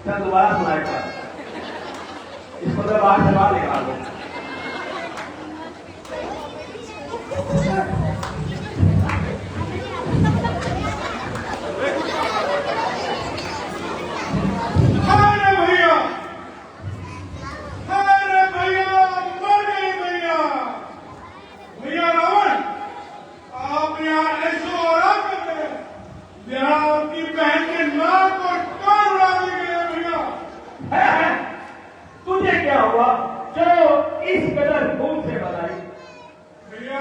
चल दोबारा सुनाएगा, इसको तो बाहर से बाहर निकाल दो। तुझे क्या हुआ जो इस कदर खून से बनाई? भैया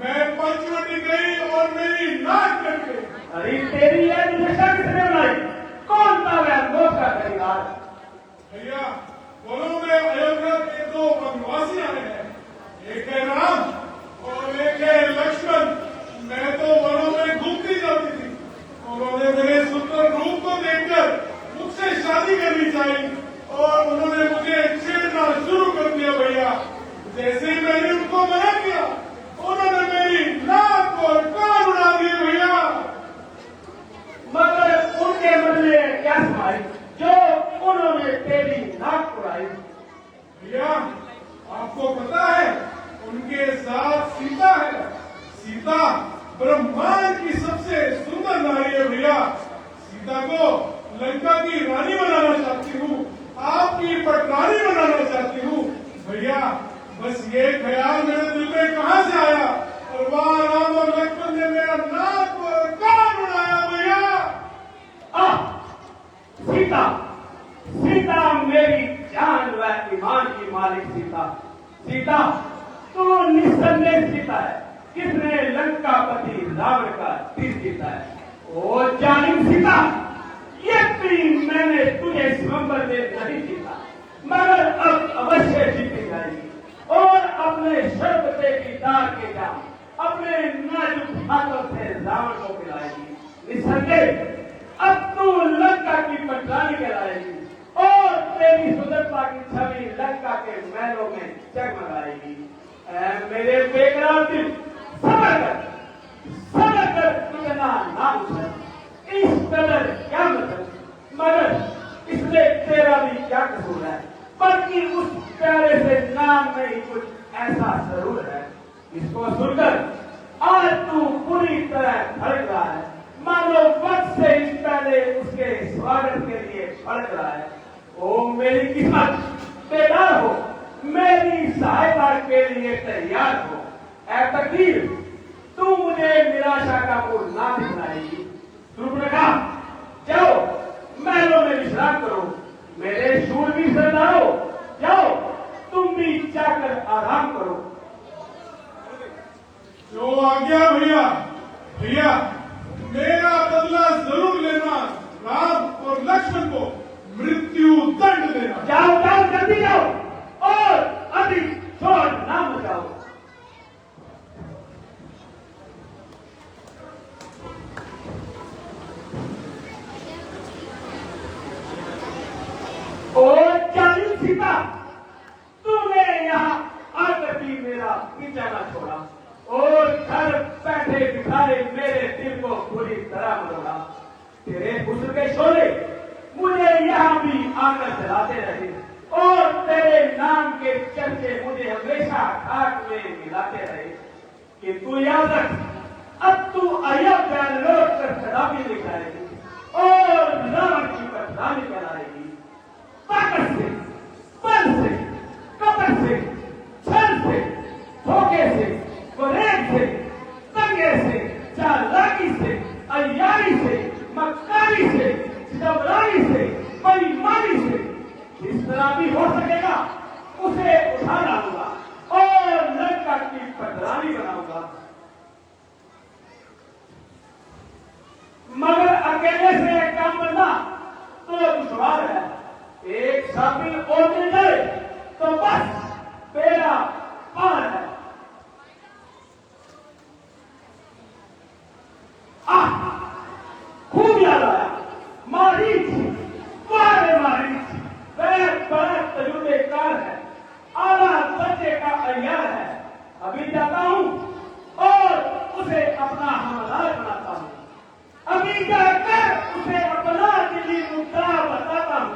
मैं पंचवटी गई और मेरी नाक कट गई। अरे तेरी यह दिशा किसने बनाई? कौन था वह मौत का खरीदार? भैया वनों में अयोध्या के दो वनवासी आए हैं, एक है राम और एक है लक्ष्मण। मैं तो वनों में घूमती जाती थी, उन्होंने मेरे सुंदर रूप को देखकर मुझसे शादी करनी चाहिए और उन्होंने मुझे छेड़ना शुरू कर दिया। भैया जैसे ही मैंने उनको मना किया, उन्होंने मेरी नाक और कान उड़ा दिए। भैया मगर उनके मन में क्या समाई जो उन्होंने तेरी नाक उड़ाई? भैया आपको पता है उनके साथ सीता है। सीता ब्रह्मांड की सबसे सुंदर नारी है। भैया सीता को लंका की रानी बनाना चाहती हूँ, आपकी पटरानी बनाना चाहती हूँ। भैया बस ये ख्याल मेरे दिल में कहाँ से आया और वहाँ राम और लक्ष्मण ने मेरा नाक और कान उड़ाया। भैया सीता, सीता मेरी जान व ईमान की मालिक सीता। सीता तू निस्संदेह सीता है, किसने लंकापति रावण का तीर जीता है। ओ जालिम सीता, ये भी मैंने तुझे स्वयंवर में नहीं जीता, मगर अब अवश्य जीती जाएगी और अपने सर्वते की दार के जाम अपने नाजुक हाथों से रावण को पिलाएगी। निसंदेह अब तू लंका की पटरानी कहलाएगी और तेरी सुंदरता की छवि लंका के महलों में जगमगाएगी। मेरे बेकरार दिल सबर कर तुझना नाम उछल, इस कदर क्या मतलब, मगर इसमें तेरा भी क्या कसूर है, बल्कि उस प्यारे से नाम में ही कुछ ऐसा जरूर है। इसको सुनकर आज तू पूरी तरह भड़क रहा है, मानो वक्त से ही पहले उसके स्वागत के लिए भड़क रहा है। ओ मेरी किस्मत, बेदार हो, मेरी सहायता के लिए तैयार हो। ऐ तकदीर, तू मुझे निराशा का मुंह ना दिखलाएगी। सुर्पनखा, जाओ महलों में विश्राम करो। मेरे शूरवीर सरदारों, जाओ तुम भी जाकर आराम करो। जो आ गया भैया। भैया मेरा बदला जरूर लेना, राम और लक्ष्मण को मृत्यु दंड देना। जाओ जाओ जल्दी जाओ और अधिक शोर ना मचाओ। और जालिम सीता, तूने यहाँ आकर भी मेरा पीछा न छोड़ा और घर बैठे बिठाए मेरे दिल को पूरी तरह मरोड़ा। तेरे हुस्न के शोले मुझे यहाँ भी आकर जलाते रहे और तेरे नाम के चर्चे मुझे हमेशा खाक में मिलाते रहे। कि तू याद रख, अब तू अयोध्या लौट कर खिलाफी दिखाएगी और रावण की पटरानी कहलाएगी। ताकत से, बल से, कपट से, छल से, धोखे से, फरेब से, दंगे से, चालाकी से, अय्यारी से, मक्कारी से, घबराई से, बेईमानी से, जिस तरह भी हो सकेगा उसे उठा लाऊंगा और लंका की पटरानी बनाऊंगा। मगर अकेले से काम करना तो दुश्वार है। एक साथी और मिल जाए तो बस बेड़ा पार है। खूब याद आया मारीच, मारीच वह बड़ा तजुर्बेकार है, आला बच्चे का अय्यार है। अभी जाता हूँ और उसे अपना हमलार बनाता हूँ। अभी जाकर उसे अपना दिली मुद्दा बताता हूँ।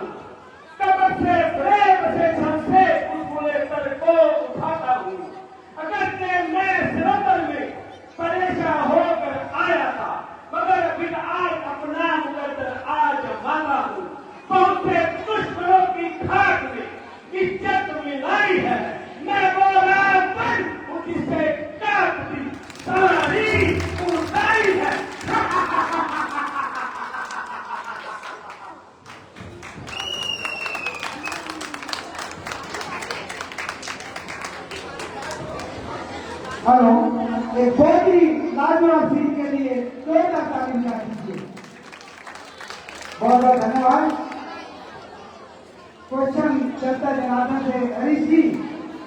हेलो, एक बहुत ही लाजवाब सीट के लिए जोरदार ताली बजा दीजिए। बहुत बहुत धन्यवाद। क्वेश्चन जनता जनार्दन से हरीश जी,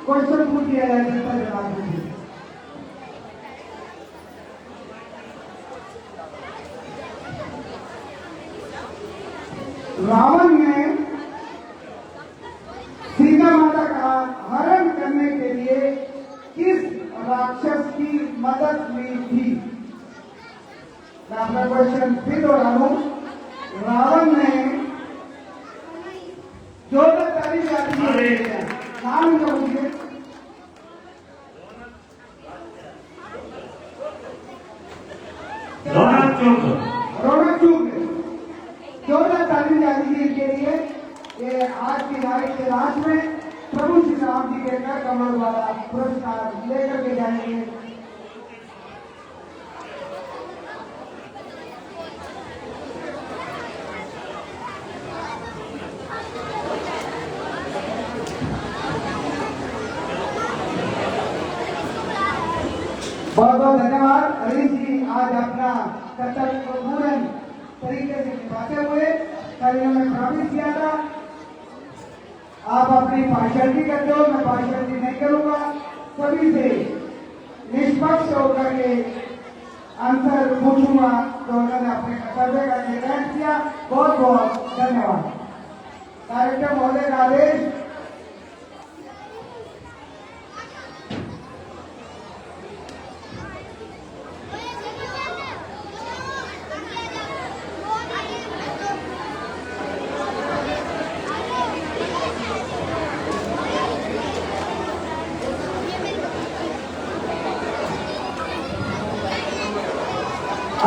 क्वेश्चन पूछ दिया जाए जनता जनार्दन जी। रावण ने सीता माता का हरण करने के लिए किस राक्षस की मदद ली थी? मैं अपना क्वेश्चन फिर दोहराऊं। रावण ने जो तक तारीफ जाती है नाम क्या मुझे रौनक चूक जो तक तारीफ जाती है के लिए ये आज की नाइट के लास्ट में प्रभु श्री राम जी के कर कमल द्वारा पुरस्कार लेकर के जाएंगे। बहुत बहुत धन्यवाद हरीश जी, आज अपना कर्तव्य को पूर्ण तरीके से निभाते हुए कल इन्होंने प्रॉमिस किया था। आप अपनी पार्शलिटी करते हो, मैं पार्शलिटी नहीं करूंगा, सभी से निष्पक्ष होकर के आंसर पूछूंगा। तो उन्होंने अपने कर्तव्य का निर्वहन किया। बहुत बहुत धन्यवाद। डायरेक्टर महोदय का आदेश।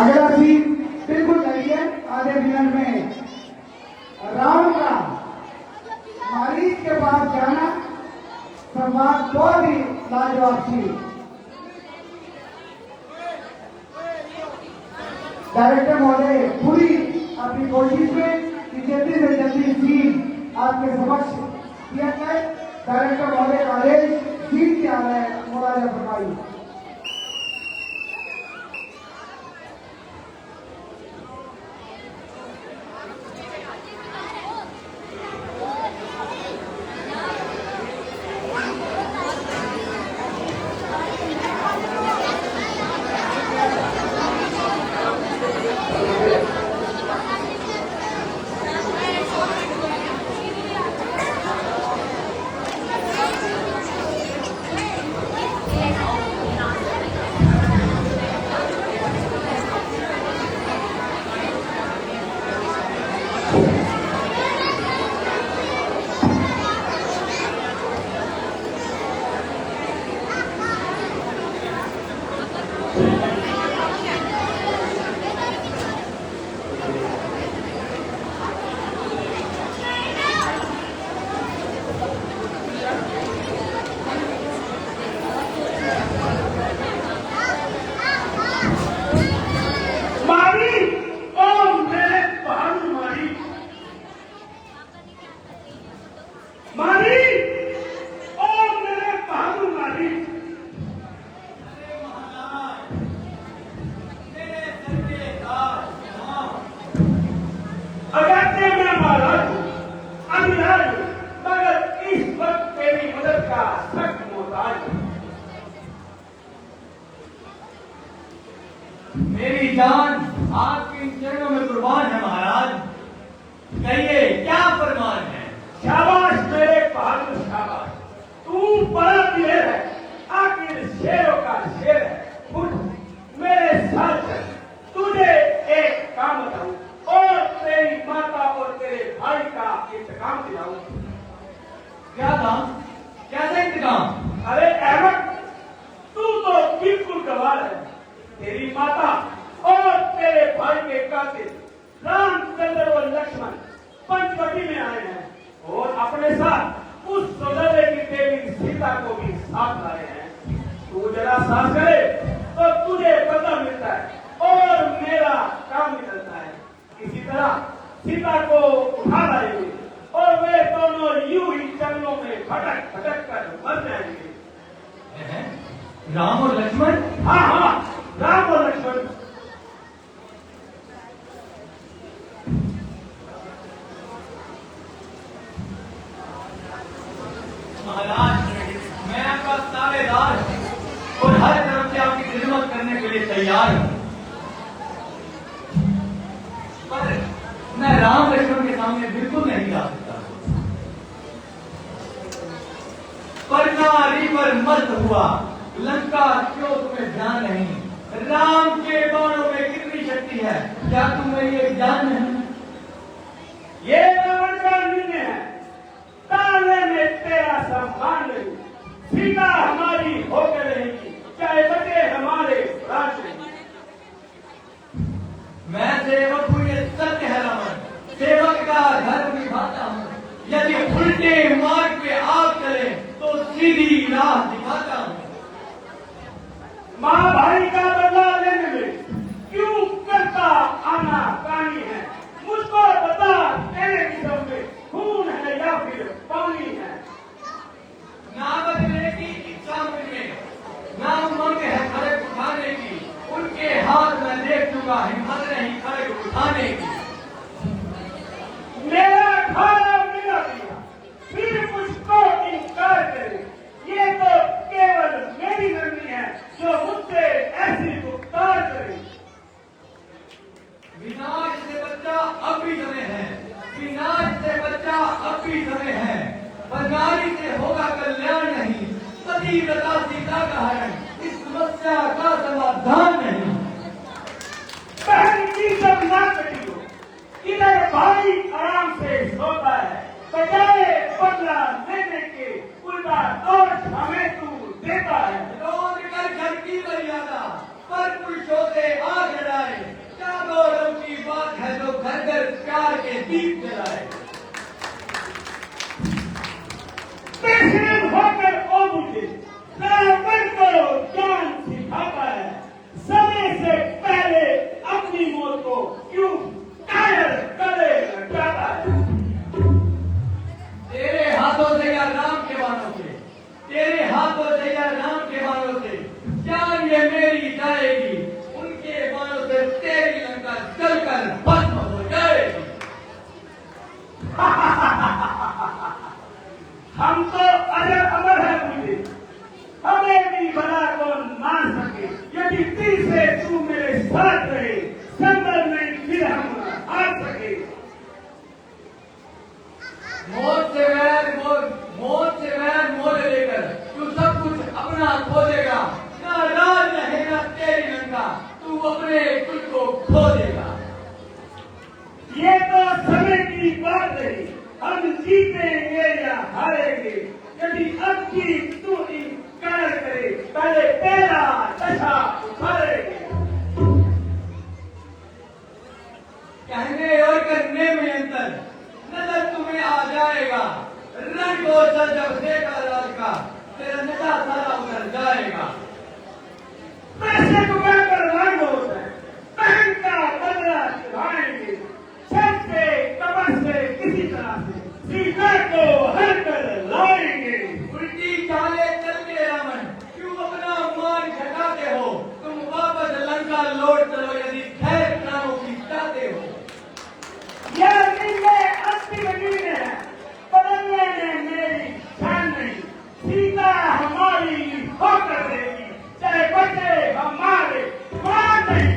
अगला सीन बिल्कुल सही है। आधे मिनट में रावण का मारीच के पास जाना संवाद बहुत ही लाजवाब थी। डायरेक्टर महोदय पूरी अपनी कोशिश में कि जल्दी से जल्दी सीन आपके समक्ष किया जाए। डायरेक्टर महोदय का आदेश सीन क्या है मुराजा फरमाई। मेरी जान आपके इन चरणों में कुर्बान है महाराज। कहिए क्या फरमान है? शाबाश मेरे बहादुर शाबाश, तू बड़ा दिलेर है, आखिर शेरों का शेर है। उठ मेरे साथ चल, तुझे एक काम बताऊं और तेरी माता और तेरे भाई का इंतकाम दिलाऊं। क्या काम? कैसे इंतकाम? अरे अहमद, तू तो बिल्कुल गवार है। तेरी माता और तेरे भाई के कातिल रामचंद्र और लक्ष्मण पंचवटी में आए हैं और अपने साथ उस सौंदर्य की देवी सीता को भी साथ लाए हैं। तू जरा साथ करे तो तुझे पता मिलता है और मेरा काम निकलता है। इसी तरह सीता को उठा लाएंगे और वे दोनों यूं ही जंगलों में भटक भटक कर मर जाएंगे। राम और लक्ष्मण? हाँ हाँ, राम और लक्ष्मण। महाराज, मैं आपका ताबेदार हूं और हर तरफ से आपकी खिदमत करने के लिए तैयार हूं, पर मैं राम लक्ष्मण के सामने बिल्कुल नहीं जा सकता। पर नारी पर मत हुआ लंका, क्यों तुम्हें ध्यान नहीं? राम के बाणों में कितनी शक्ति है, क्या तुम्हें ये ज्ञान नहीं? ये रावण का निर्णय है, ताले में तेरा सम्मान नहीं। सीता हमारी होकर रहेगी, चाहे बचे हमारे प्राण नहीं। मैं सेवक हूँ, ये सत्य है रावण, सेवक का धर्म निभाता हूँ। यदि उल्टे मार्ग पे आप चले तो सीधी राह दिखाता हूँ। माँ भाई का बदला लेने में क्यों करता आना कानी है? मुझको बता, तेरे जिस्म में खून है या फिर पानी है? ना बदलने की इच्छा मुझमें, ना उमंग है खड़ग उठाने की। उनके हाथ में देख चुका, हिम्मत नहीं खड़ग उठाने की। मेरा खाना मिला दिया, फिर मुझको इनकार करे। ये तो केवल मेरी मर्जी है जो मुझसे ऐसी गुफ्तार करे। विनाश से बच्चा अब भी समय है, विनाश से बच्चा अब भी समय है, पर नारी से होगा कल्याण नहीं। पतिव्रता सीता का हरण, इस समस्या का समाधान नहीं। बहन की जब ना कटी हो, इधर भाई आराम से सोता है, बजाय बदला लेने के उल्टा दोष हमें तू देता है। रोज कर घर की मर्यादा पर पुरुषों से आग जलाए, क्या गौरव की बात है जो घर घर प्यार के दीप जलाए। बेशरम होकर ओ मुझे रावण को ज्ञान सिखाता है। समय से पहले अपनी मौत को क्यों कायर करे जाता है? तेरे हाथों से या राम के बाणों से, तेरे हाथों से या राम के बाणों से जान ये मेरी जाएगी। उनके बाणों से तेरी लंका जलकर भस्म हो जाएगी। हम तो अजर अमर है मुझे, हमें भी भला कौन मान सके। यदि दिल से तू मेरे साथ रहे, संभव नहीं फिर हम हार सके। मौत से वैर मोल लेकर तू सब कुछ अपना खो देगा। ना राज रहेगा तेरी लंका, तू अपने कुल को खो देगा। ये तो समय की बात रही, हम जीतेंगे या हारेंगे। यदि अब की तू इनकार करे, पहले तेरा दशा उखाड़ेंगे। कहने और करने में अंतर नजर तुम्हें आ जाएगा। रण को चल जब देखा राज का, तेरा नशा सारा उतर जाएगा। पैसे तुम्हें कर रंग होता है, बहन का बदला चुराएंगे। छत से कमर से किसी तरह से सीता को हर कर लाएंगे। उल्टी चाले चलते रावण, क्यों अपना मान घटाते हो? तुम वापस लंका लौट चलो यदि खैर प्राणों की चाहते हो। यह निर्णय अंतिम निर्णय है, बदलने में मेरी जान नहीं। सीता हमारी होकर रहेगी, चाहे बचे हमारे प्राण नहीं।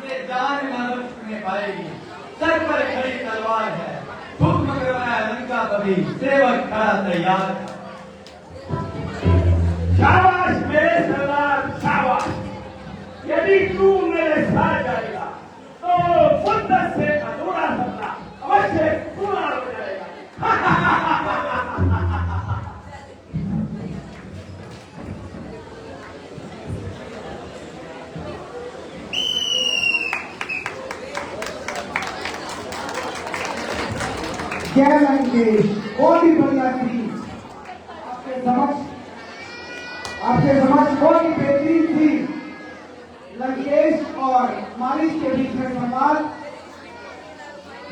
ये जान ना बच पाएगी, सर पर खड़ी तलवार है। हुक्म करवाया लंका कभी, सेवक खड़ा तैयार है। शाबाश मेरे सरदार शाबाश। यदि तू मेरे साथ जाएगा तो मुद्दत से अधूरा सपना अवश्य पूरा हो जाएगा। क्या लंकेश, बहुत ही बढ़िया थी। आपके समक्ष बहुत ही बेहतरीन थी। लंकेश और मालिश के बीच में संवाद।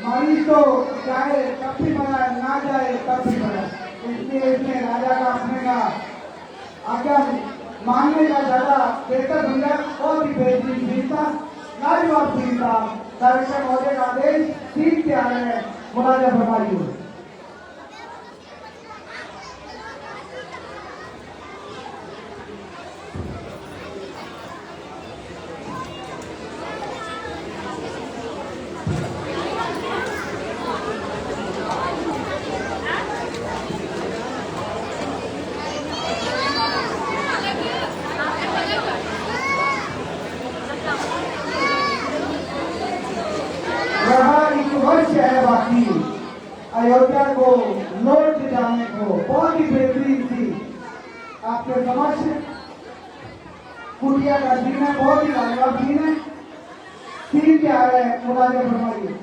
मालिश तो जाए तब भी बना, ना जाए तब भी बना, इसलिए इसने राजा का अपने का आज्ञा मानने का ज्यादा बेहतर बन गया। बहुत ही बेहतरीन सीन था, लाजवाब सीन था। डायरेक्टर महोदय का आदेश सीन के आ रहे हैं, मुलाजा फरमाइए। अयोध्या को लौट जाने को बहुत ही बेहतरीन थी। आपके समक्ष कुटिया का सीन है, बहुत ही लाजवाब सीन है। सीन क्या है, मुलाजा फरमाइए।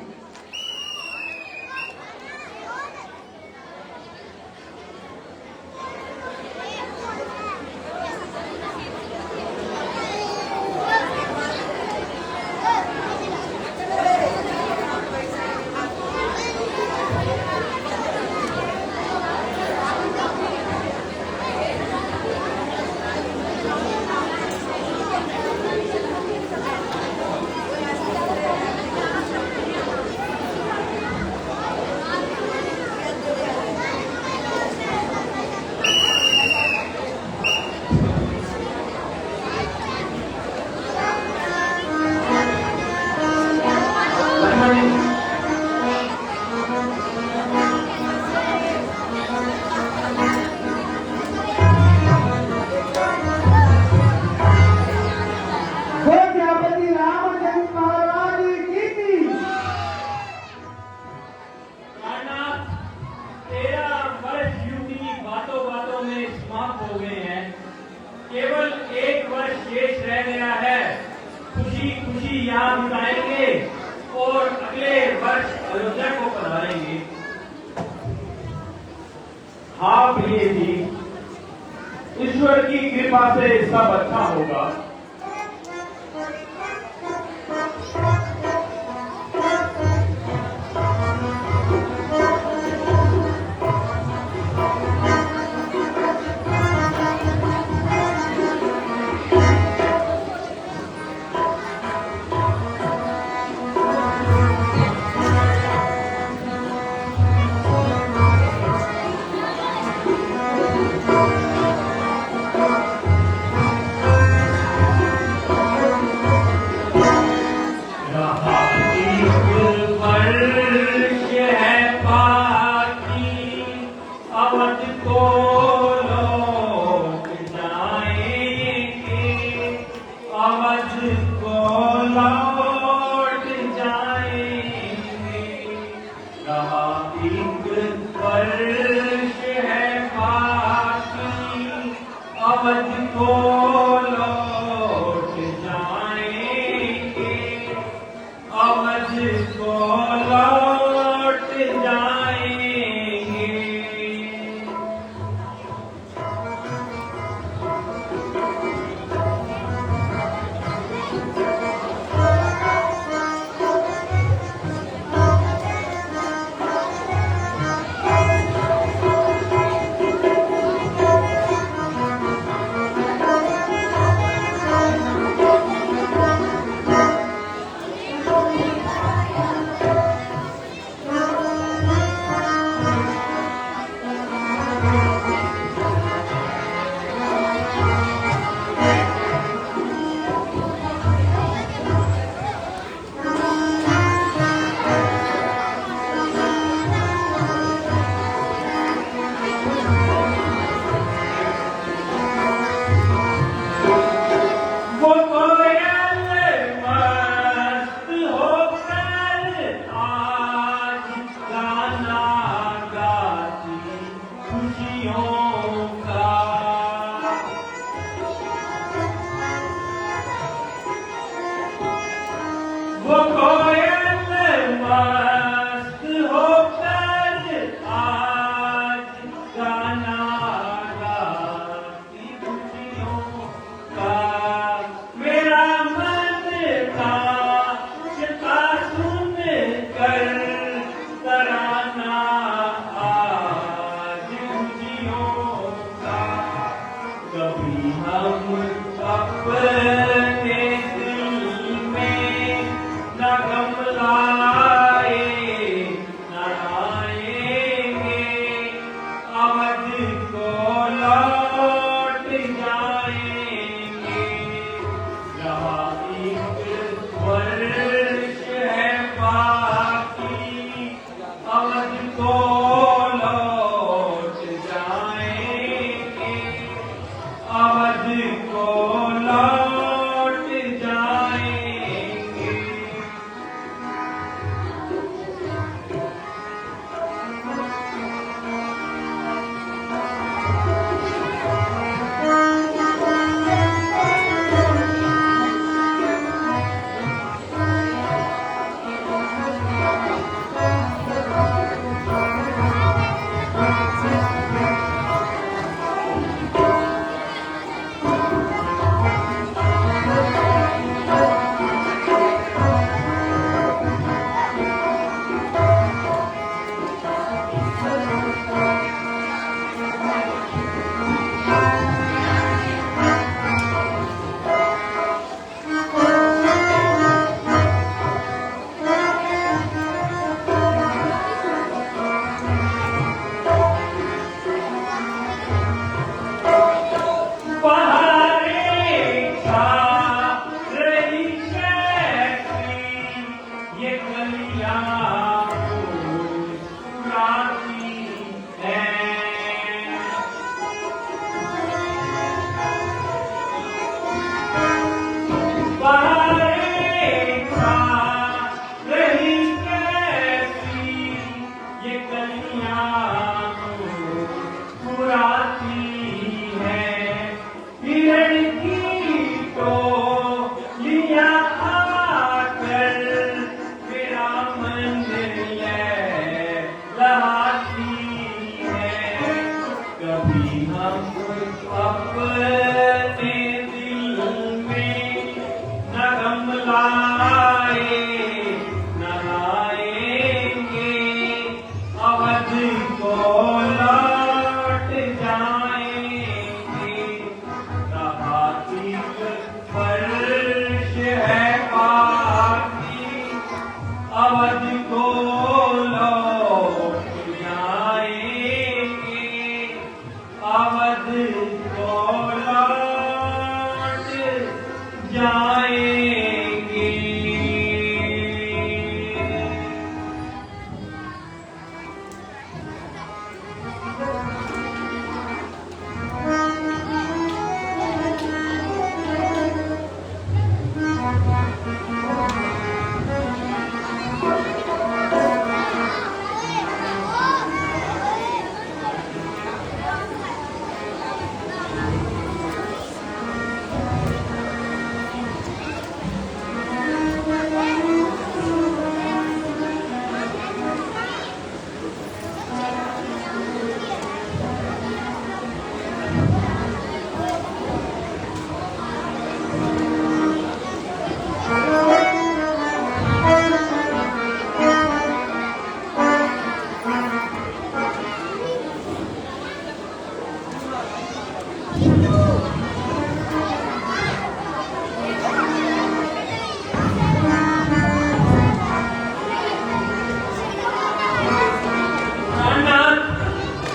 केवल 1 वर्ष शेष रह गया है। खुशी खुशी यहाँ बिताएंगे और अगले वर्ष अयोध्या को पधारेंगे। हाँ प्रिय जी, ईश्वर की कृपा से सब अच्छा होगा। कलियां मुस्कुराती हैं। बहारें छा रही कैसी ये कलियां मुस्कुराती हैं। हिरण की टोलियां आकर मेरा मन लहलाती हैं। कभी हम अपने दिल में न गम लाए न लाएंगे, अवध को लौट जाएंगे। रहातीक फर्श है बाकी, अवध को लौट जाएंगे, अवध को लौट जाएंगे।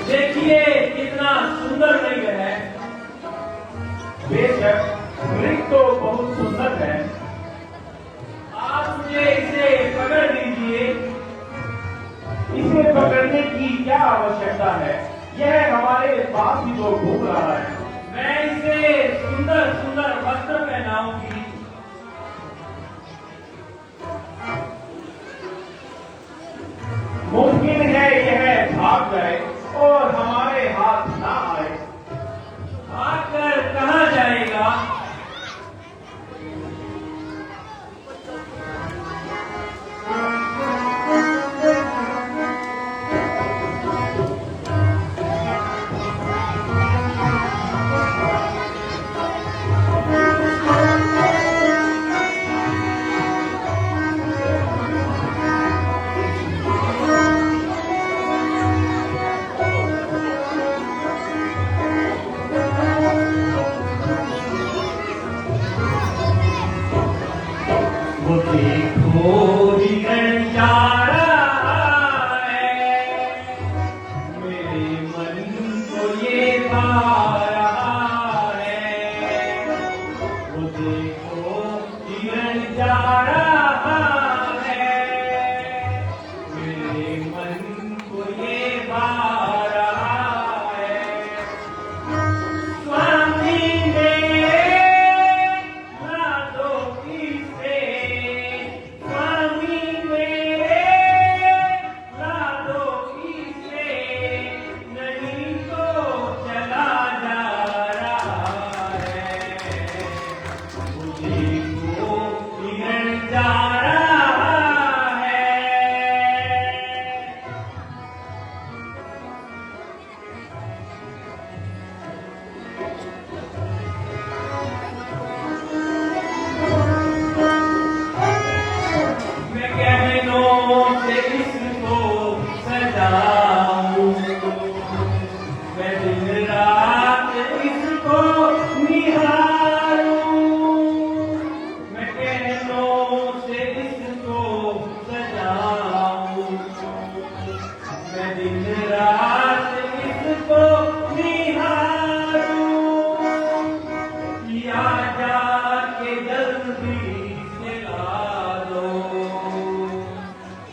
देखिए कितना सुंदर लिंग है। बेशक लिंग तो बहुत सुंदर है। आप मुझे इसे पकड़ लीजिए। इसे पकड़ने की क्या आवश्यकता है? यह हमारे पास ही तो घूम रहा है। मैं इसे सुंदर सुंदर वस्त्र पहनाऊंगी। मुमकिन है यह भाग जाए और हमारे हाथ ना आए। आकर कहाँ जाएगा?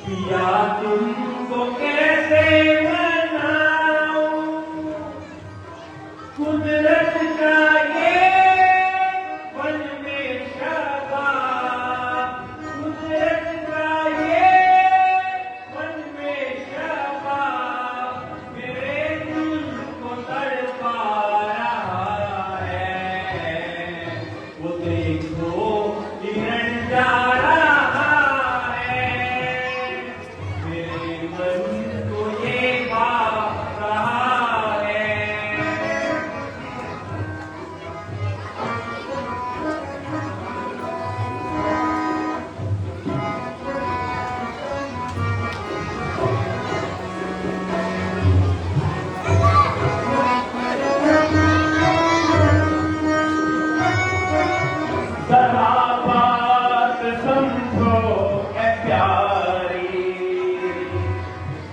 पिया तुमको कैसे मनाऊं, कुदरत का ये वन में शबा, कुदरत का ये वन में शबा, मेरे दिल को तड़पा रहा है। वो देखो हिरण जा रहा है, मेरे मन को ये बात रहा है। जरा बात समझो है प्यारी,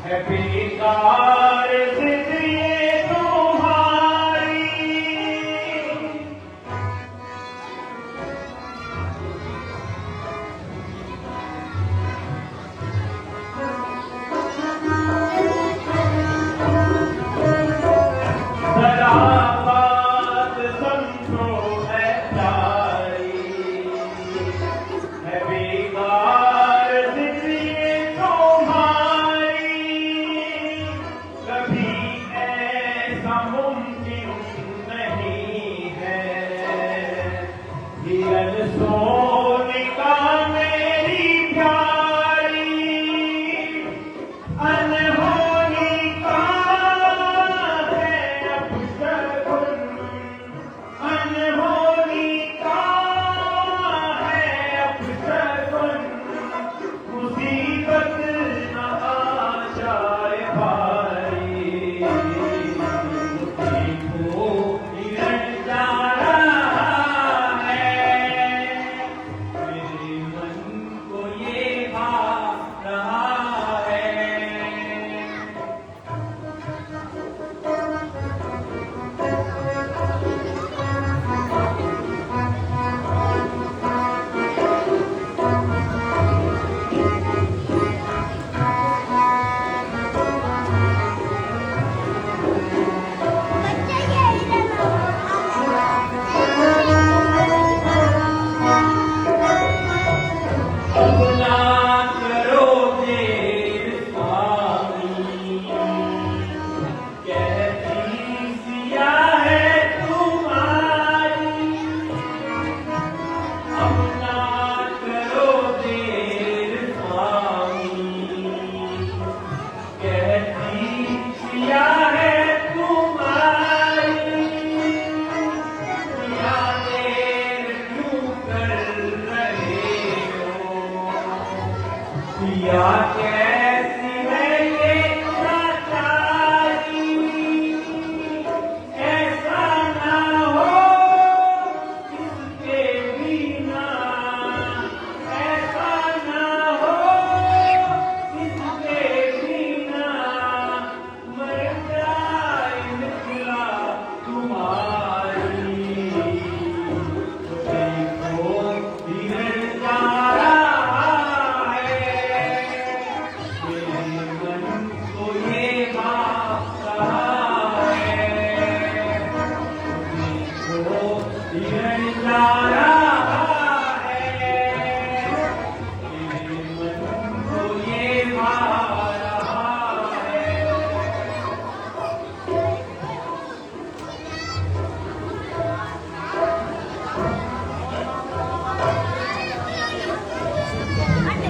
है बेकार जिद ये तुम्हारी। जरा बात समझो है प्यारी, है बेकार जिद ये तुम्हारी। कभी ऐसा मुमकिन नहीं है, हिरन सोने का मेरी प्यारी, अनहोनी का है अब शगुन, अनहोनी का है अब शगुन। मुसीबत न आ जाए भारी, देखो हिरण जा रहा है, मेरे मन को ये भाव रहा है। अपना करो देर स्वामी, कहती सिया है तुम्हारी। अपना करो देर स्वामी, कहती सिया है तुम्हारी। पिया देर क्यों कर रहे हो, पिया कैसी है ये लाचारी। ऐसा ना हो इसके बिना, ऐसा ना हो इसके बिना, मर जाए निकला तुम्हारी। देखो हिरण जा रहा है, मेरे मन को ये बात रहा है। देखो हिरण जा रहा है, मेरे मन को ये बात रहा है।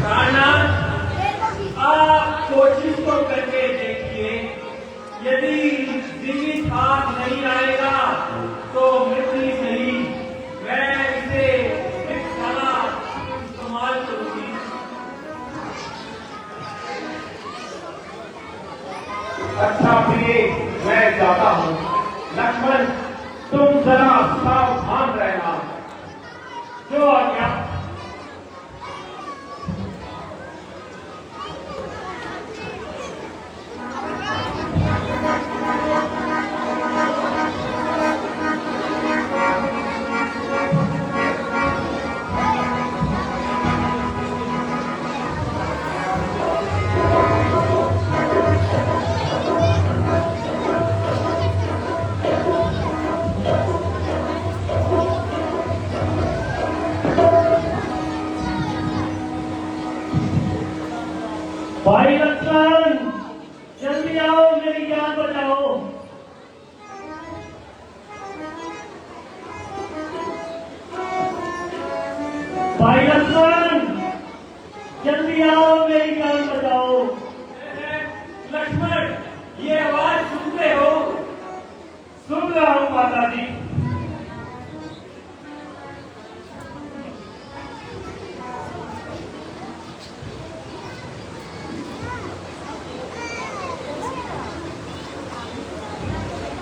राणा, आप कोशिश तो करके देखिए, यदि जीवित हाथ नहीं आएगा तो मृत्यु सही, मैं इसे एक खाना इस्तेमाल करूंगी। अच्छा फिर मैं जाता हूँ। लक्ष्मण, तुम जरा सावधान रहना। जो आज्ञा। भाई लक्ष्मण, जल्दी आओ, मेरी जान बचाओ। भाई लक्ष्मण, जल्दी आओ, मेरी जान बचाओ। लक्ष्मण, ये आवाज सुनते हो? सुन रहा हूं माता जी।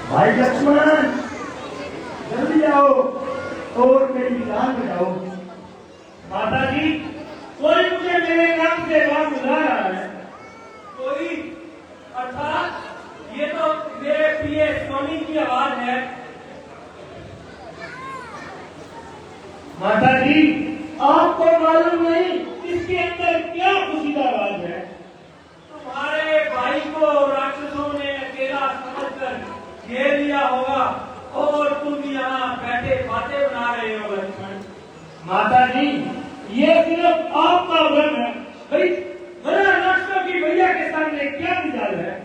भाई लक्ष्मण, जल्दी आओ और मेरी जान बचाओ। माता जी, कोई मुझे मेरे नाम से बात बुला रहा है। कोई? अर्थात ये तो मेरे प्रिय स्वामी की आवाज है। माता जी, आपको मालूम नहीं इसके अंदर क्या खुशी का आवाज है? तुम्हारे भाई को राक्षसों ने अकेला समझकर घेर लिया होगा और तुम यहाँ बैठे बातें बना रहे हो लक्ष्मण। माता जी, ये सिर्फ आपका भ्रम है। भाई बड़ा राष्ट्रों की भैया के सामने क्या मिसाल है?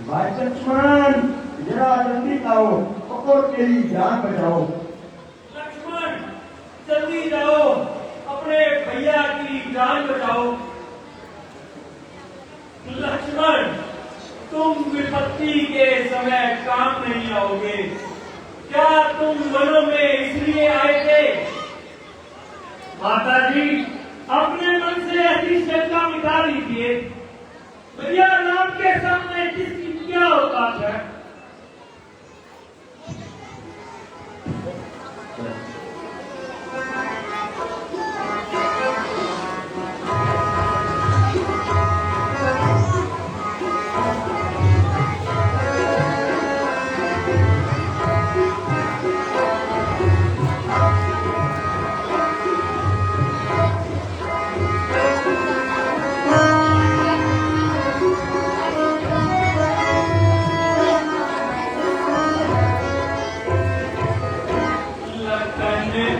भाई लक्ष्मण, जरा जल्दी आओ और मेरी जान बचाओ। लक्ष्मण, जल्दी जाओ, अपने भैया की जान बचाओ। लक्ष्मण, तुम विपत्ति के समय काम नहीं आओगे। क्या तुम वनों में इसलिए आए थे? माता जी, अपने मन से ऐसी शंका मिटा लीजिए। भैया नाम के सामने किसकी क्या औकात है?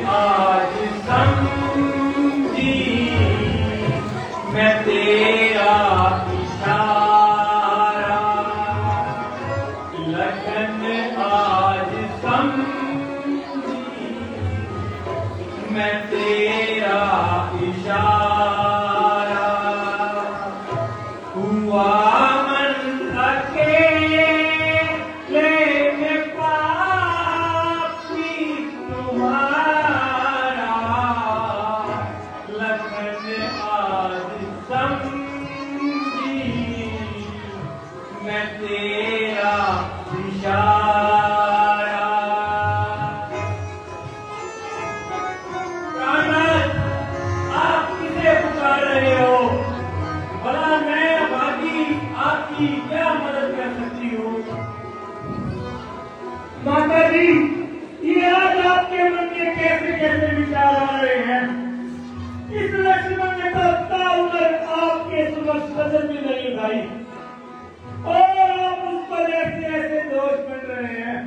आज समझी मैं तेरा इशारा, लगन आज समझी मैं तेरा इशारा, हुआ मन अकेले में पापी तुम्हारा, लगन आज समझी मैं तेरा इशारा। प्राणनाथ, आप किसे पुकार रहे हो? भला मैं भागी आपकी क्या मदद कर सकती हूँ? माता जी, ये आज आपके मन में कैसे कैसे विचार आ रहे हैं? इस लक्ष्मण ने तो ताउमर आपके समक्ष कदम भी नहीं उठाई और आप उस पर ऐसे ऐसे दोष बन रहे हैं।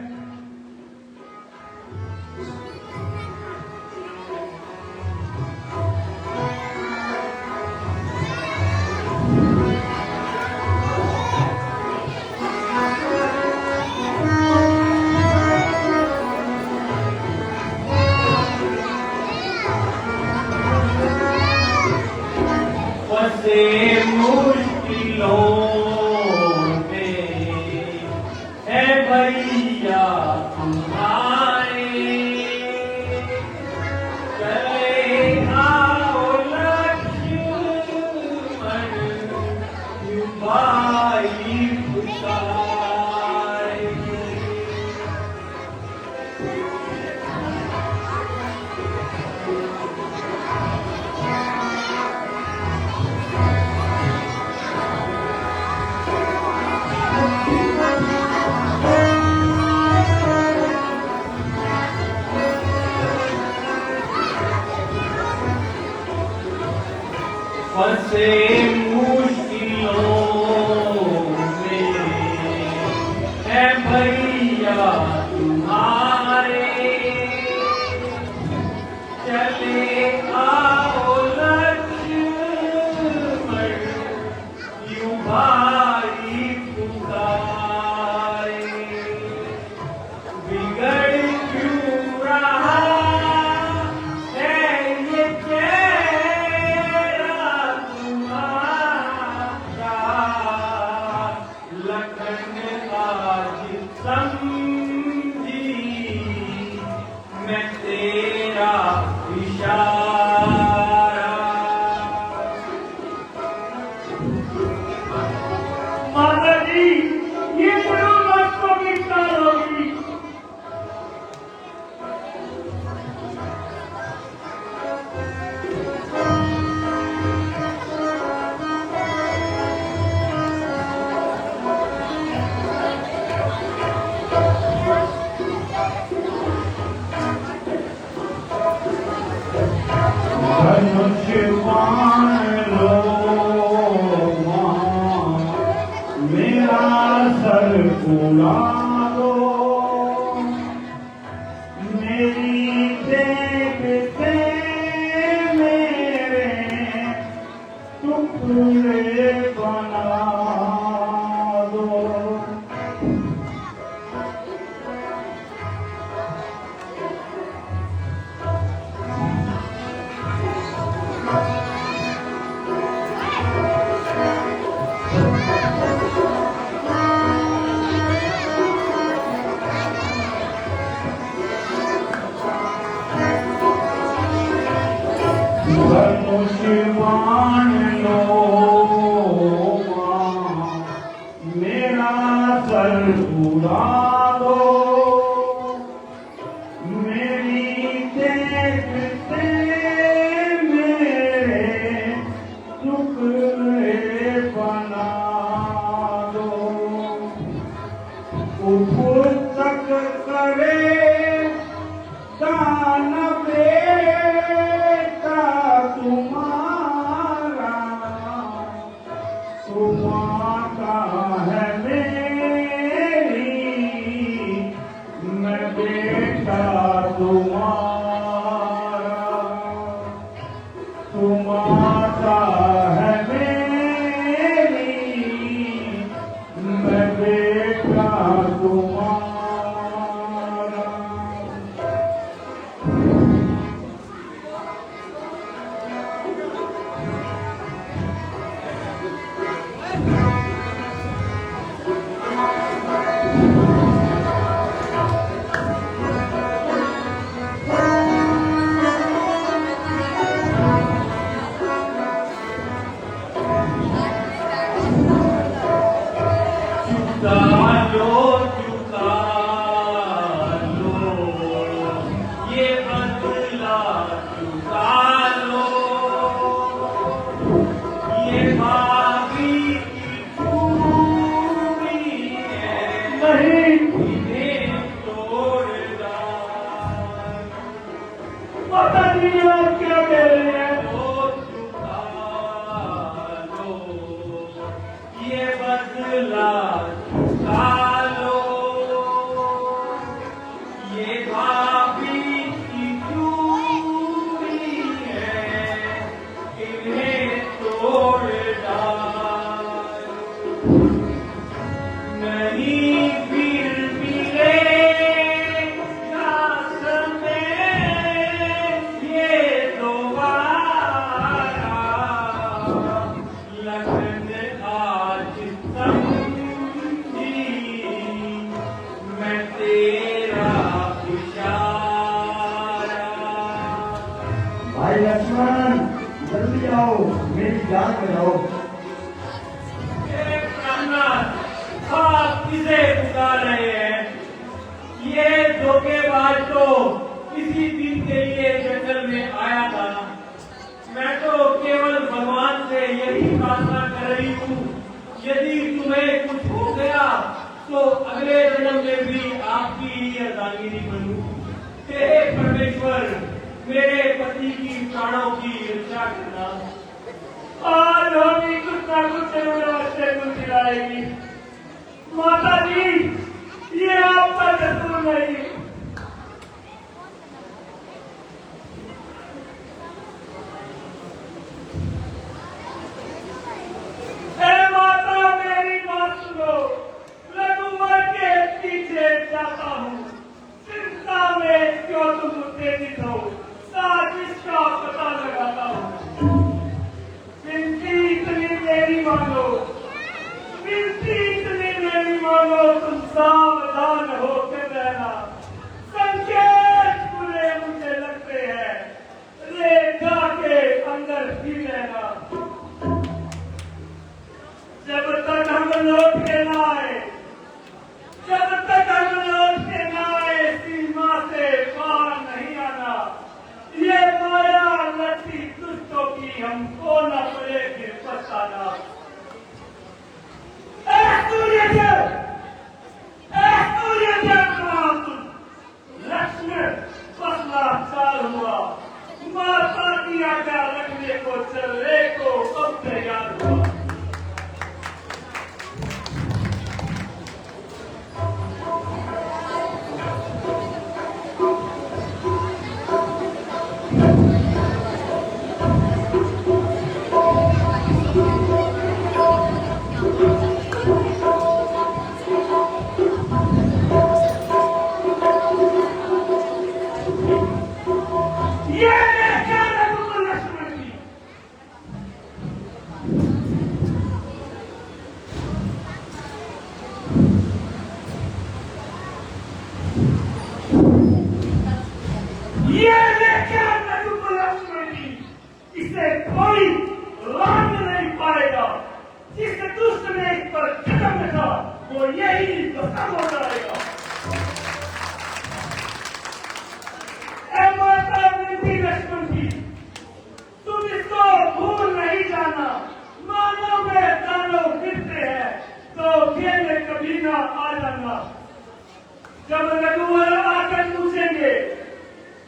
फंसे मुश्किलों में है भैया तुम्हारे, चले आओ लक्ष्मण, यूं भाई पुकारे। फंसे मुश्किलों में है भैया तुम्हारे, चले आओ लक्ष्मण यूं भाई पुकारे बिगड़ क्यों रहा है ये चेहरा तुम्हारा लखन आज समझी मैं तेरा इशारा। माता जी ये गुरु आपको की काल होगी। धनुष बाण लो मां, मेरा सर उड़ा दो, मेरी देखते मेरे टुकड़े बना दो। धनुष बाण लो मां, मेरा सर उड़ा दो, मेरी देखते मेरे टुकड़े बना दो। उपतक करे दान बेटा तुम्हारा, तुम्हारा है मेरी, मैं बेटा तुम्हारा, तुम्हारा है मेरी, मैं बेटा तुम्हारा। चुका लो ये बदला चुका लो, ये भाभी की खूबी है नहीं इन्हें तोड़ डाल। पता नहीं आप क्या कह रहे हैं। वो चुका लो ये बदला चुका लो, ये भाभी की चूड़ी है इन्हें तोड़ डाल। नहीं फिर मिलेगा समय ये दोबारा, लखन आज समझी मैं तेरा इशारा। भाई लक्ष्मण जल्दी आओ, मेरी जान बचाओ। मेरे प्राणनाथ, आप किसे पुकार रहे हैं? ये धोखेबाज तो इसी दिन के लिए जंगल में आया था। मैं तो केवल भगवान से यही प्रार्थना कर रही हूँ, यदि तुम्हें कुछ हो गया तो अगले जन्म में भी आपकी ही अर्धांगिनी बनूं। हे परमेश्वर, मेरे पति की प्राणों की रक्षा करना। आज होगी कुछ ना कुछ जरूर बच्चे को खिलाएगी। माता जी ये आपका कसूर नहीं। ही रहना। जब तक हम लौट के ना आए, जब तक हम लौट के ना आए, सीमा से पार नहीं आना। ये माया लती दुष्टों की हमको न पड़े फिर पछताना। लक्ष्मण 15 साल हुआ, माता की आज्ञा रखने को चलने को अब तैयार हुआ। इसे कोई लांग नहीं पाएगा। जिस दुष्ट ने इस पर कदम रखा वो यही खत्म हो जाएगा। माता विनती लक्ष्मण की, तुम इसको भूल नहीं जाना। मानव में दानव गिरते हैं तो खेल में कभी ना आ जाना। जब रघुवर आकर पूछेंगे,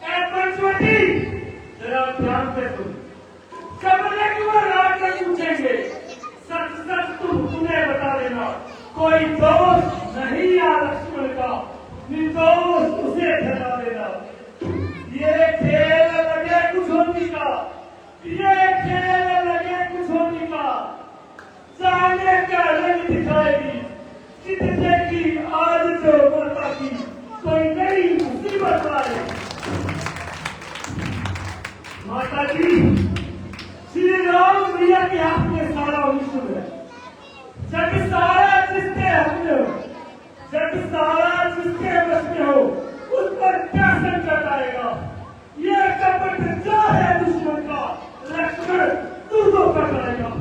ऐ पंचवटी जरा ध्यान से सुन। जब रघुवर आकर पूछेंगे, सच सच तुम्हें बता देना, कोई दोष नहीं आ लक्ष्मण का, निर्दोष उसे ठहरा देना। ये खेल लगे कुछ होने का, ये खेल लगे कुछ होने का, सामने का रंग दिखाएगी। जितने की आज जो माता की कोई नई मुसीबत आए। माता जी, श्री राम भैया के हाथ में सारा विश्व है। जब सारा जिसके हाथ में हो, जब सारा जिसके बस में हो, उस पर क्या संकट आएगा। ये कपट क्या है दुश्मन का, लक्ष्मण तू तो पकड़ेगा।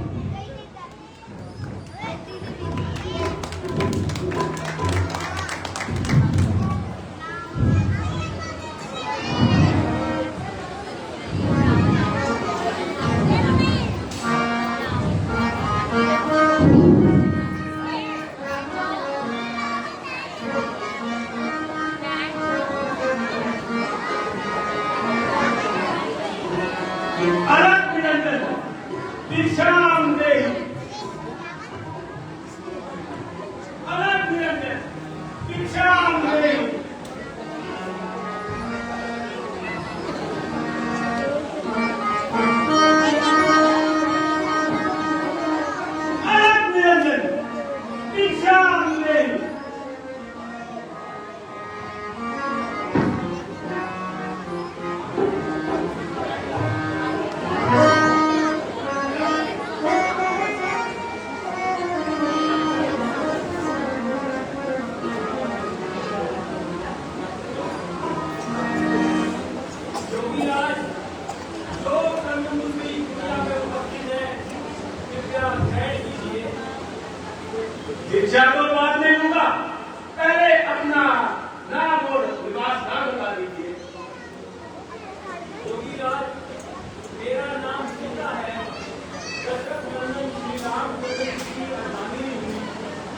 विश्राम दे, अलग निरंजन विश्राम दे। अलग निरंजन विश्राम दे। दीक्षा तो बाद में लूंगा, पहले अपना नाम और निवास स्थान बता दीजिए। योगीराज, मेरा नाम सीता है। दशरथ नंदन श्री राम की अर्धांगिनी हूँ।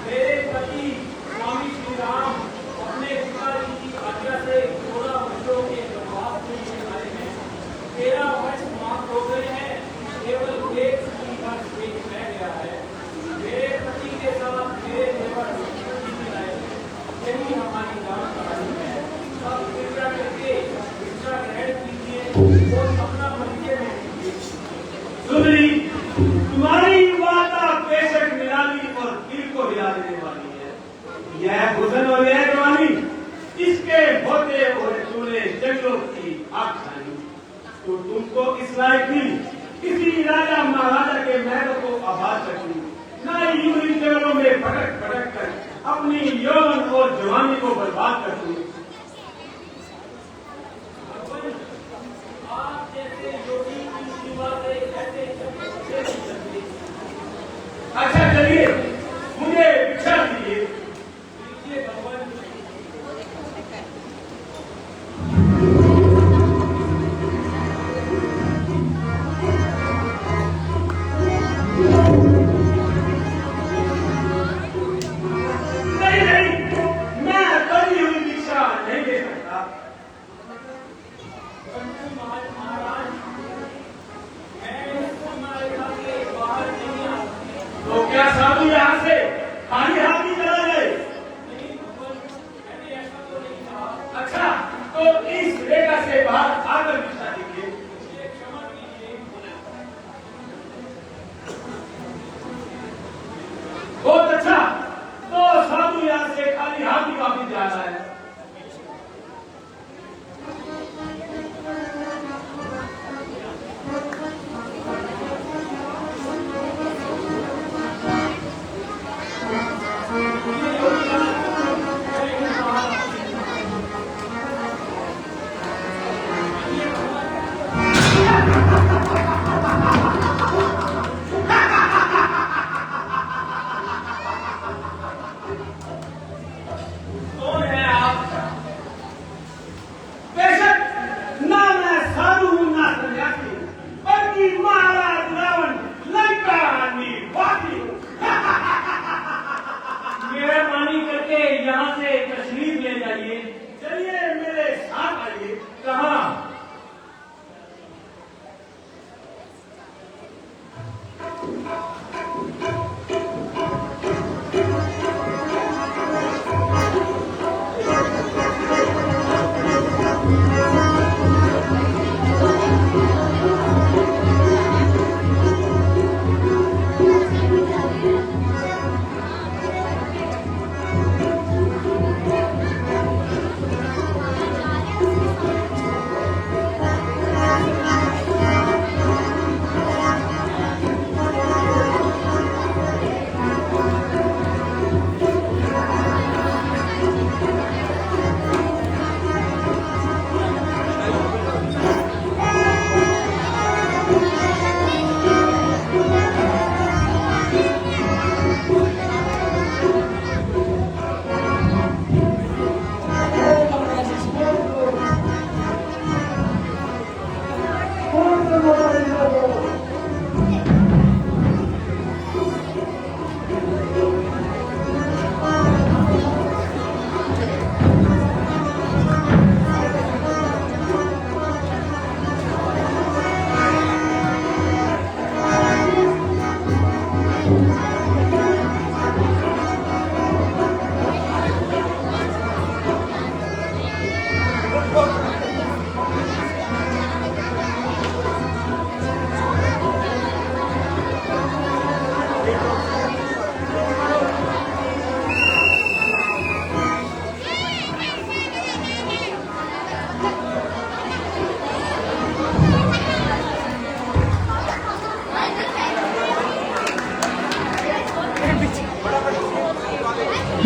मेरे पति स्वामी श्री राम अपने पिताजी की आज्ञा से 16 वर्षों के वनवास के लिए आए हैं। 13 वर्ष समाप्त हो गए हैं, केवल एक वर्ष शेष रह गया है। मेरे पति के साथ मेरे देवर आए, यही हमारी गांव कहानी है। अब कृपया करके भिक्षा ग्रहण कीजिए और अपना परिचय में कीजिए। सुंदरी, तुम्हारी वार्ता बेशक निराली और दिल को हिला देने वाली है। यह हुस्न और यह जवानी, इसके होते और तूने जंगलों की आग खाई। तो तुमको इस लायक थी किसी राजा महाराजा के महलों को आबाद रखी, ना यूं ही जंगलों में भटक भटक कर अपनी यौवन और जवानी को बर्बाद कर दी। आप जैसे योगी की सेवा से ऐसे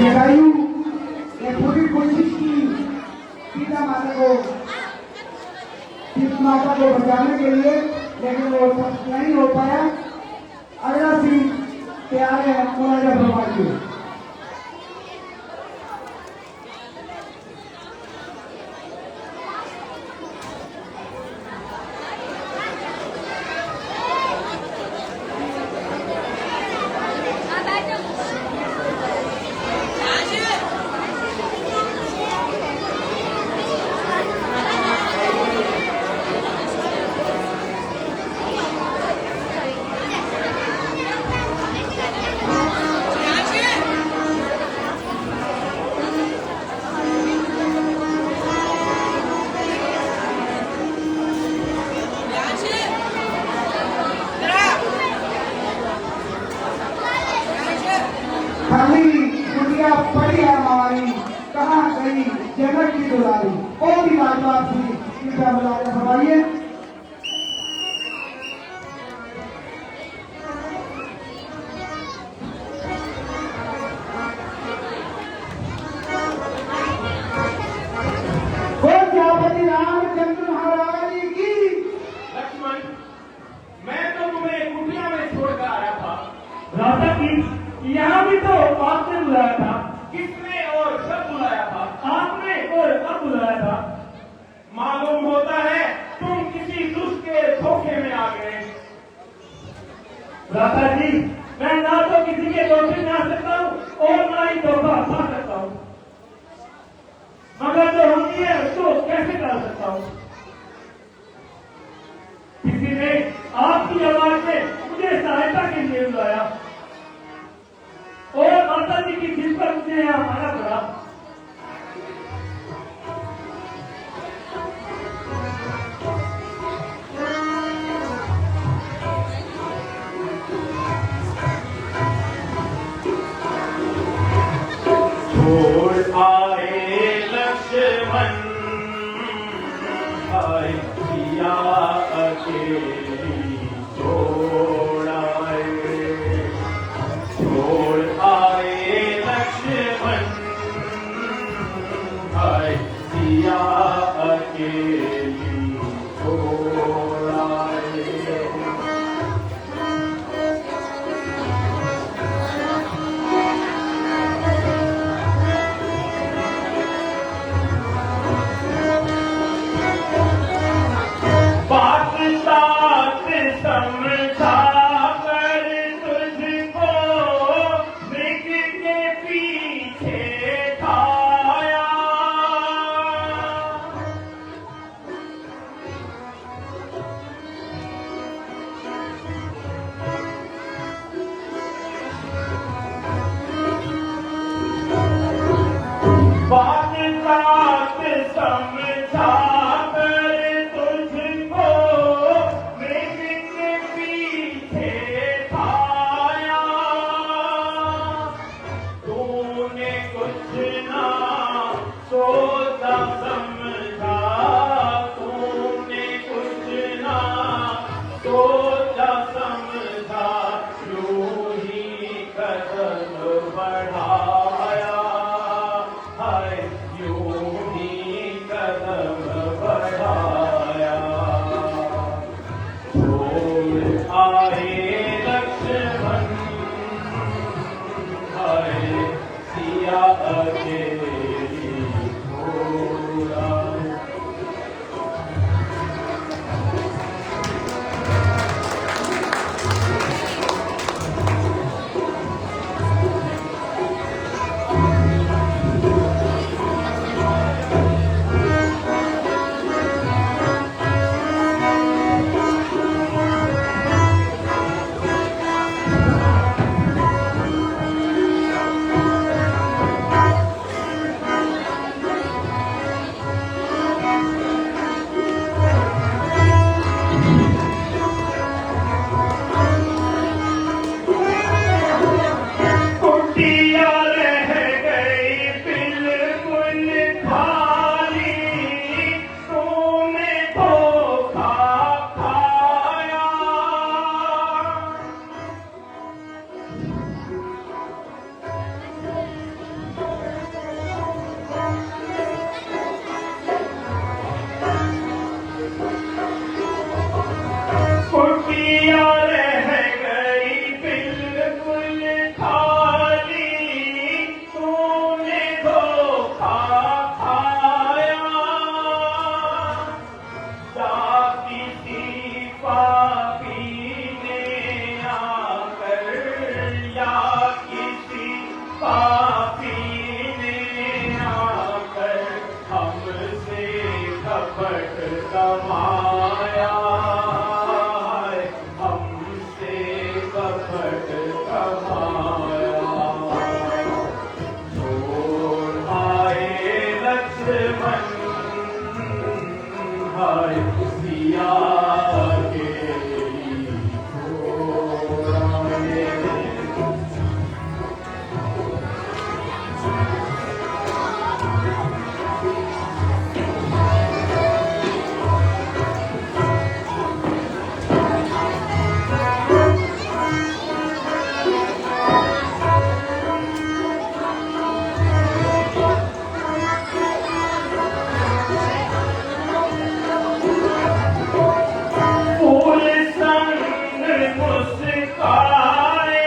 जटायु ने पूरी कोशिश की सीता माता को बचाने के लिए, लेकिन वो सब नहीं हो पाया। अगला सीन तैयार है मुलाजा भगवान की। पड़ी है हमारी, कहाँ गई जनक की दुलारी। और भी बात थी, कृपया मुलाजा फरमाइए। गोत्यापति रामचंद्र महाराज की। लक्ष्मण, मैं तो तुम्हें कुटिया में छोड़कर आया था। राजा की यहाँ भी तो आपने बुलाया था। किसने और कब बुलाया था? आपने और कब बुलाया था? मालूम होता है तुम किसी दुष्ट के धोखे में आ गए। राजा जी, मैं ना तो किसी के धोखे में आ सकता हूँ और ना ही धोखा खा सकता हूँ, मगर जो होती है उसको कैसे कर सकता हूँ? किसी ने आपकी आवाज से मुझे सहायता के लिए बुलाया और माता जी की जिद पर मुझे यहाँ आना पड़ा। छोड़ आए लक्ष्मण, आए पिया अकेली छोड़ आए लक्ष्मण, आए पिया अकेली छोड़ आए। कुटिया रह गई बिल्कुल खाली, तूने धोखा खाया। या किसी पापी ने आकर, या किसी पापी ने आकर हमसे कपट कमाया, हमसे कपट कमाया। छोड़ आए लक्ष्मण, हाय सिया के छोड़ आए। फूल संग मुस्काए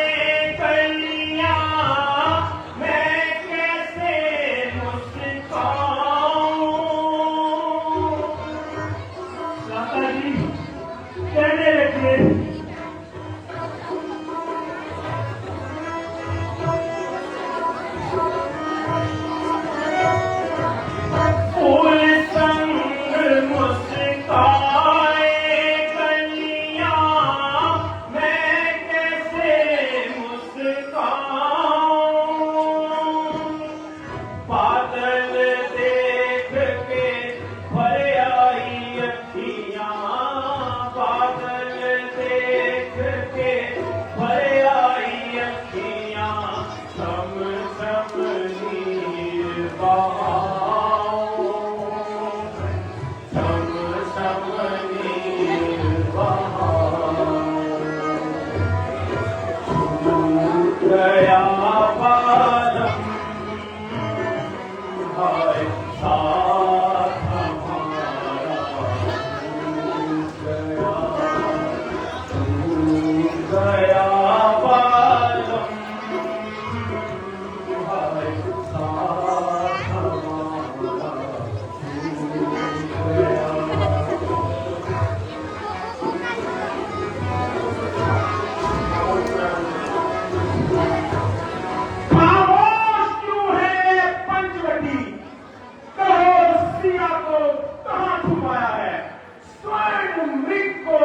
कलियां, मैं कैसे मुस्काऊं। माता जी कहने लगे, फूल संग मुस्काए कलियां, मैं कैसे मुस्काऊं। बादल देख के भर आई अखियां, बादल देख के भर आई अखियां, सम सम नीर बहाऊं, सम सम नीर बहाऊं। छूट गया बादम, हाय साथ हमारा छूट गया बादम, हाय साथ हमारा छूट गया। खामोश क्यों है पंचवटी, कहो सिया को कहाँ छुपाया है। स्वर्ण मृग को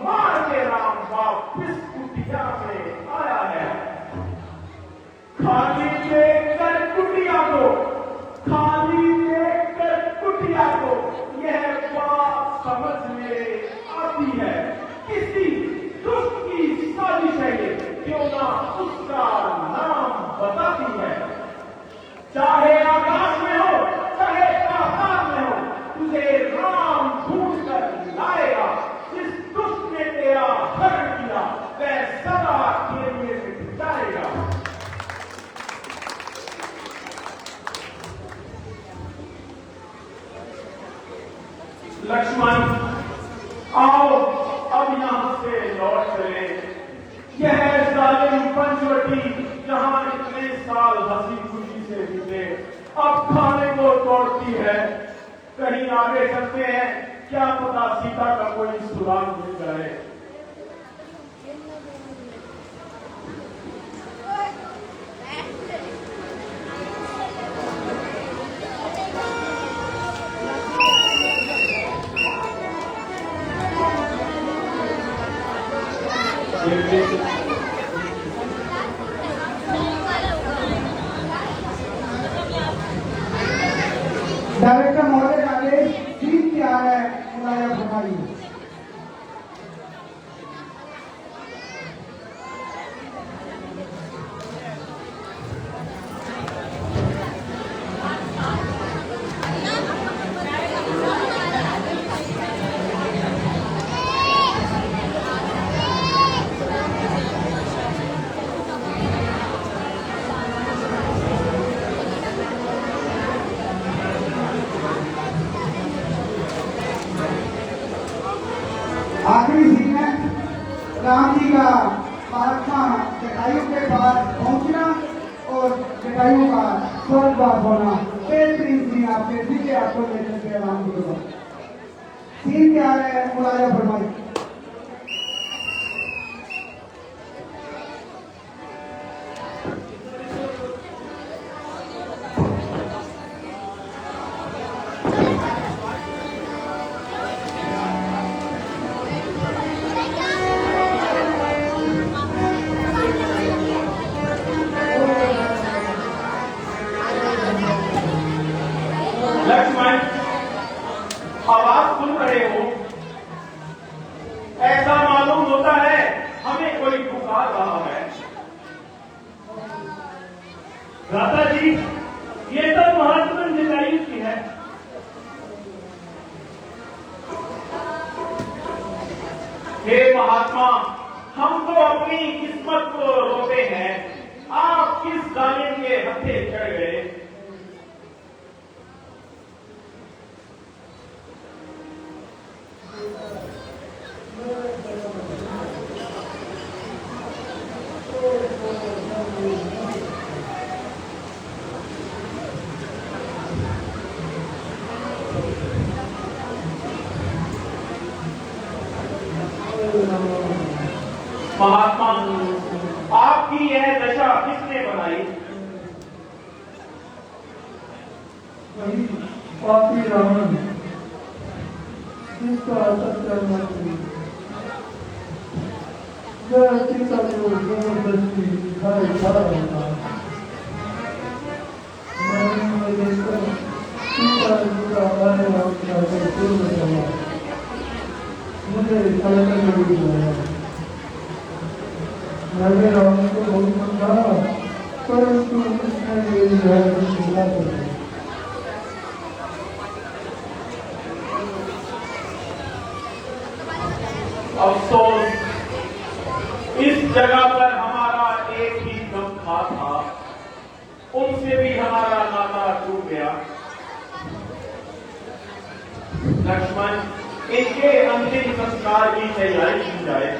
मार के राम वापिस कुटिया में आया है। खाली देखकर कुटिया को, खाली देखकर कुटिया को यह बात समझ में आती है, किसी दुष्ट की साजिश है ये, क्यों ना उसका नाम बताती है। चाहे आकाश में हो, चाहे पाताल में हो, तुझे राम ढूंढ कर लाएगा। जिस दुष्ट ने तेरा हरण किया, वह सदा के लिए मिट जाएगा। लक्ष्मण आओ अब यहां से लौट चले। यह जालिम पंचवटी जहां इतने साल हंसी खुशी से बीते, अब खाने को तोड़ती है। कहीं आगे चलते हैं, क्या पता सीता का कोई सुराग मिल जाए। डायरेक्टर महोदय का आदेश जीत के आ रहा है, मुलायम भंडारी। राम जी का महात्मा जटायु के पास पहुंचना और जटायु का स्वर्गवास होना, बेहतरीन सीन आपके सीधे आपको ले चलते हैं राम जी को। सीन क्या है, मुलाजा फरमाइए। लक्ष्मण, आवाज सुन रहे हो? ऐसा मालूम होता है हमें कोई पुकार रहा है। दादा जी, ये तो महात्मा जटायु की है। हे महात्मा, हम तो अपनी किस्मत को रोते हैं, आप किस जालिम के हत्थे चढ़ गए? महात्मा, आपकी यह दशा किसने बनाई? वही पापी रावण, जिसका सत्य सीता को जबरदस्ती घर खा रहा था। मैंने देखकर सीता का आने वाला पूर्व चला, मुझे साइकिल में बुलाया। मैंने रावण को बहुत समझाया, परंतु उसने मेरी राय को सुना कर दिया। अफसोस, इस जगह पर हमारा एक ही गमखा था, उनसे भी हमारा नाता टूट गया। लक्ष्मण, इनके अंतिम संस्कार की तैयारी की जाए।